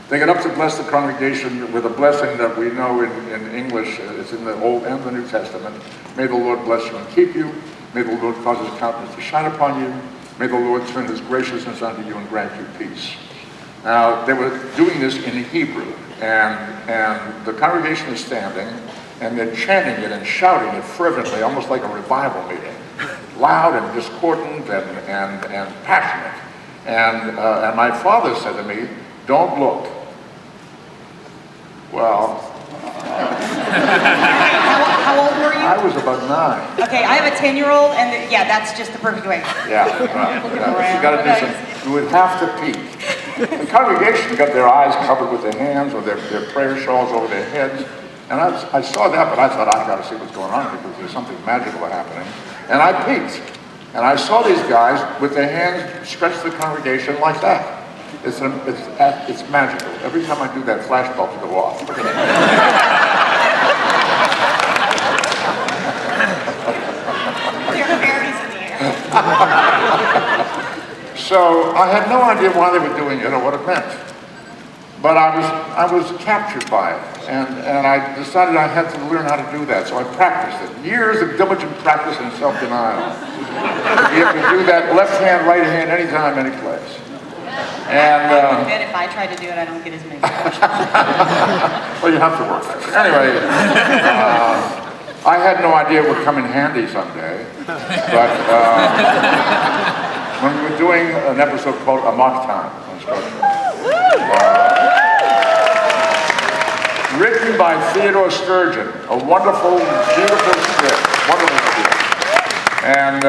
They get up to bless the congregation with a blessing that we know in English. It's in the Old and the New Testament. May the Lord bless you and keep you. May the Lord cause his countenance to shine upon you. May the Lord turn his graciousness unto you and grant you peace. Now, they were doing this in Hebrew, and the congregation is standing, and they're chanting it and shouting it fervently, almost like a revival meeting. Loud and discordant and passionate. And my father said to me, "Don't look." Well, how old were you? I was about 9. Okay, I have a 10-year-old, and yeah, that's just the perfect way. Yeah, right. You got to do some. You would have to peek. The congregation got their eyes covered with their hands or their prayer shawls over their heads, and I saw that, but I thought I got to see what's going on because there's something magical happening, and I peeked, and I saw these guys with their hands stretched to the congregation like that. It's magical. Every time I do that, flashbulbs go off. There are berries in the air. So I had no idea why they were doing it or what it meant. But I was captured by it. And I decided I had to learn how to do that. So I practiced it. Years of diligent practice and self-denial. You have to do that left hand, right hand, anytime, any place. And I admit if I try to do it, I don't get as many. well, you have to work. Anyway, I had no idea it would come in handy someday. But when we were doing an episode called A Mock Time on Star Trek, written by Theodore Sturgeon, a wonderful, beautiful script, wonderful script. And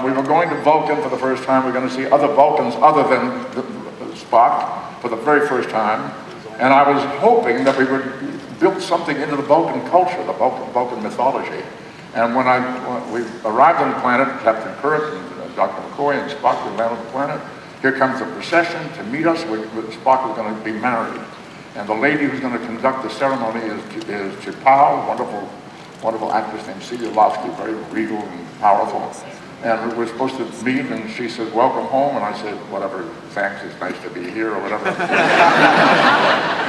we were going to Vulcan for the first time. We were going to see other Vulcans other than Spock for the very first time. And I was hoping that we would build something into the Vulcan culture, the Vulcan mythology. And when we arrived on the planet, Captain Kirk and Dr. McCoy and Spock would land on the planet. Here comes a procession to meet us. Spock was going to be married. And the lady who's going to conduct the ceremony is Chipao, wonderful actress named Celia Lofsky, very regal and powerful. And we were supposed to meet, and she said, "Welcome home." And I said, "Whatever, thanks, it's nice to be here," or whatever.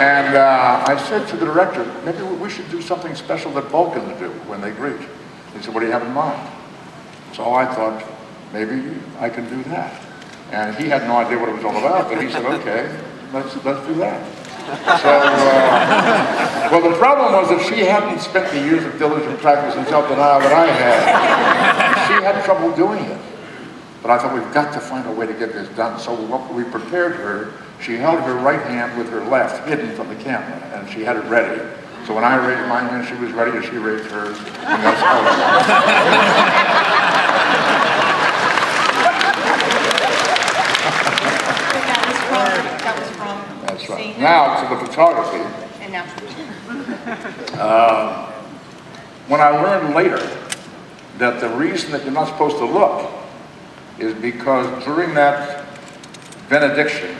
And I said to the director, "Maybe we should do something special that Vulcans do when they greet." He said, "What do you have in mind?" So I thought, maybe I can do that. And he had no idea what it was all about, but he said, "Okay, let's do that." So, well, the problem was that she hadn't spent the years of diligent practice and self-denial that I had. She had trouble doing it. But I thought, we've got to find a way to get this done. So we prepared her. She held her right hand with her left hidden from the camera, and she had it ready. So when I raised my hand, she was ready, and she raised hers. And that's how it That was from. That's right. Now to the photography. And now. When I learned later that the reason that you're not supposed to look is because during that benediction,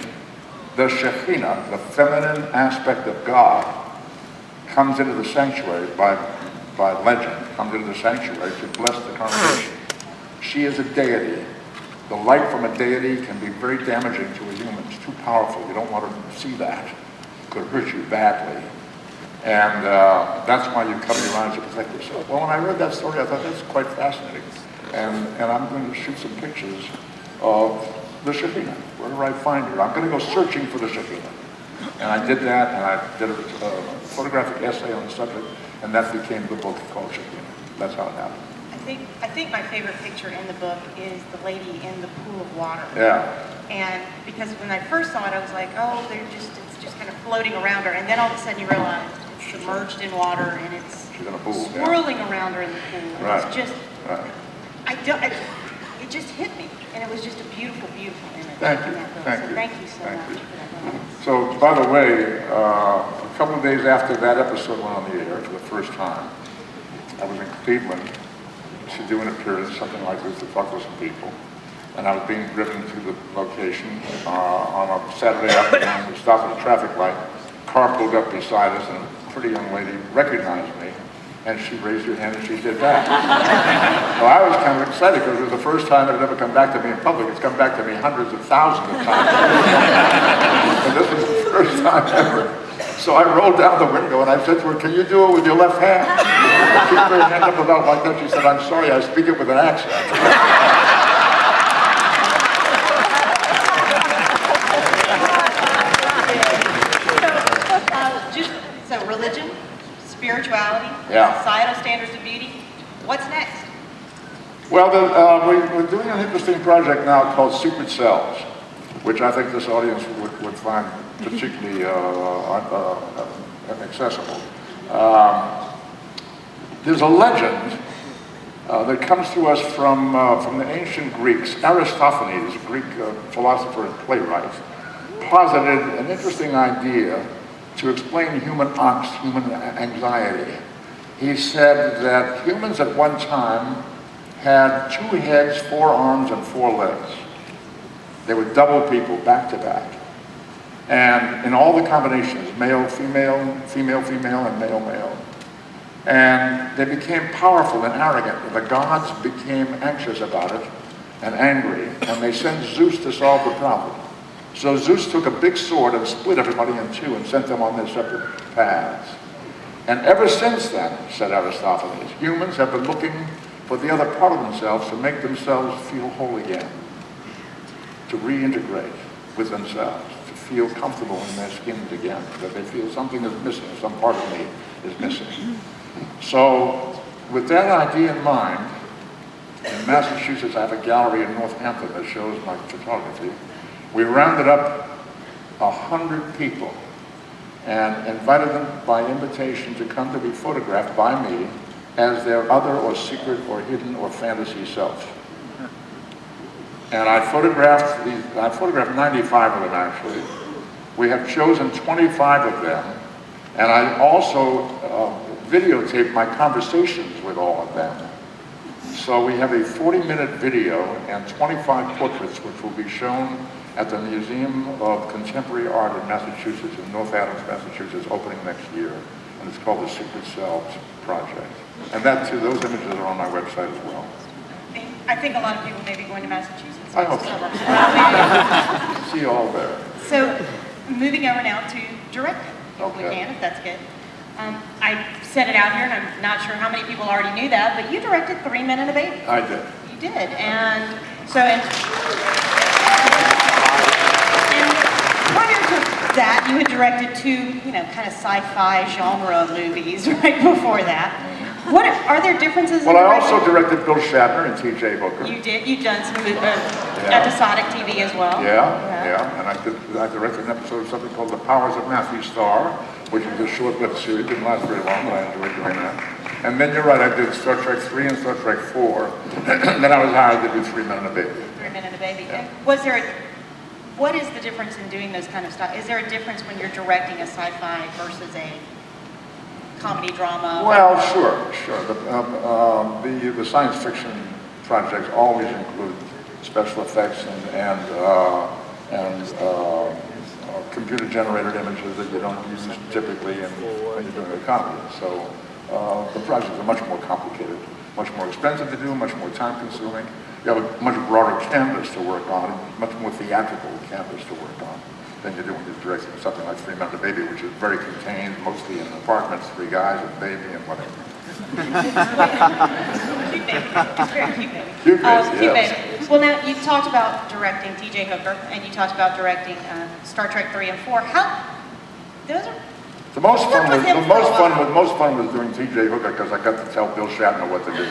the Shekhinah, the feminine aspect of God, comes into the sanctuary by legend, comes into the sanctuary to bless the congregation. She is a deity. The light from a deity can be very damaging to a human. It's too powerful. You don't want to see that. It could hurt you badly. And that's why you cover your eyes to protect yourself. Well, when I read that story, I thought that's quite fascinating. And I'm going to shoot some pictures of the Shekhinah. Where do I find her? I'm going to go searching for the Shekhinah. And I did that, and I did a photographic essay on the subject, and that became the book called Shekhinah. That's how it happened. I think my favorite picture in the book is the lady in the pool of water. Yeah. And because when I first saw it, I was like, oh, it's just kind of floating around her. And then all of a sudden you realize it's submerged in water and it's She's in a pool, swirling around her in the pool. And right. It's just, right. It just hit me. And it was just a beautiful, beautiful image. Thank you. Thank you so much for that moment. So, by the way, a couple of days after that episode went on the air for the first time, I was in Cleveland to do an appearance, something like this, to talk to some people. And I was being driven to the location on a Saturday afternoon. We stopped at a traffic light. Car pulled up beside us, and a pretty young lady recognized me. And she raised her hand and she did that. Well, I was kind of excited because it was the first time it had ever come back to me in public. It's come back to me hundreds of thousands of times. But this was the first time ever. So I rolled down the window and I said to her, "Can you do it with your left hand?" She put her hand up about like that. She said, "I'm sorry, I speak it with an accent." So religion, spirituality, Yeah. societal standards of beauty. What's next? Well, we're doing an interesting project now called Secret Selves, which I think this audience would find particularly accessible. There's a legend that comes to us from the ancient Greeks. Aristophanes, a Greek philosopher and playwright, posited an interesting idea to explain human angst, human anxiety. He said that humans at one time had 2 heads, 4 arms, and 4 legs. They were double people, back to back. And in all the combinations, male, female, female, female, and male, male. And they became powerful and arrogant. The gods became anxious about it and angry, and they sent Zeus to solve the problem. So Zeus took a big sword and split everybody in 2 and sent them on their separate paths. And ever since then, said Aristophanes, humans have been looking for the other part of themselves to make themselves feel whole again, to reintegrate with themselves, to feel comfortable in their skins again, that they feel something is missing, some part of me is missing. So with that idea in mind, in Massachusetts, I have a gallery in Northampton that shows my photography. We rounded up 100 people and invited them by invitation to come to be photographed by me as their other or secret or hidden or fantasy self. And I photographed 95 of them actually. We have chosen 25 of them, and I also videotaped my conversations with all of them. So we have a 40-minute video and 25 portraits which will be shown at the Museum of Contemporary Art in Massachusetts, in North Adams, Massachusetts, opening next year. And it's called the Secret Selves Project. And that too, those images are on my website as well. I think a lot of people may be going to Massachusetts. I hope so. See you all there. So, moving over now to directing, if we Okay. can, if that's good. I said it out here, and I'm not sure how many people already knew that, but you directed 3 Men and a Baby. I did. You did, and so, and prior to that, you had directed 2, kind of sci-fi genre movies right before that. What are there differences? Well, in I also directed Bill Shatner and T.J. Hooker. You did. You've done some episodic TV as well. Yeah. And I directed an episode of something called The Powers of Matthew Starr, which is a short-lived series. It didn't last very long, but I enjoyed doing that. And then you're right, I did Star Trek 3 and Star Trek 4. And then I was hired to do 3 Men and a Baby. 3 Men and a Baby. Yeah. What is the difference in doing those kind of stuff? Is there a difference when you're directing a sci-fi versus a comedy drama? Well, sure. The science fiction projects always include special effects and computer-generated images that you don't use typically when you're doing a comedy. So the projects are much more complicated, much more expensive to do, much more time-consuming. You have a much broader canvas to work on, much more theatrical canvas to work on than you do when you're directing something like 3 Men and a Baby, which is very contained, mostly in an apartment, 3 guys, a baby, and whatever. Cute baby. It's very cute baby. Cute baby, Cute yes. baby. Well, now, you talked about directing T.J. Hooker, and you talked about directing Star Trek 3 and 4. Those are... The most fun Worked with him for a while. was doing T.J. Hooker because I got to tell Bill Shatner what to do.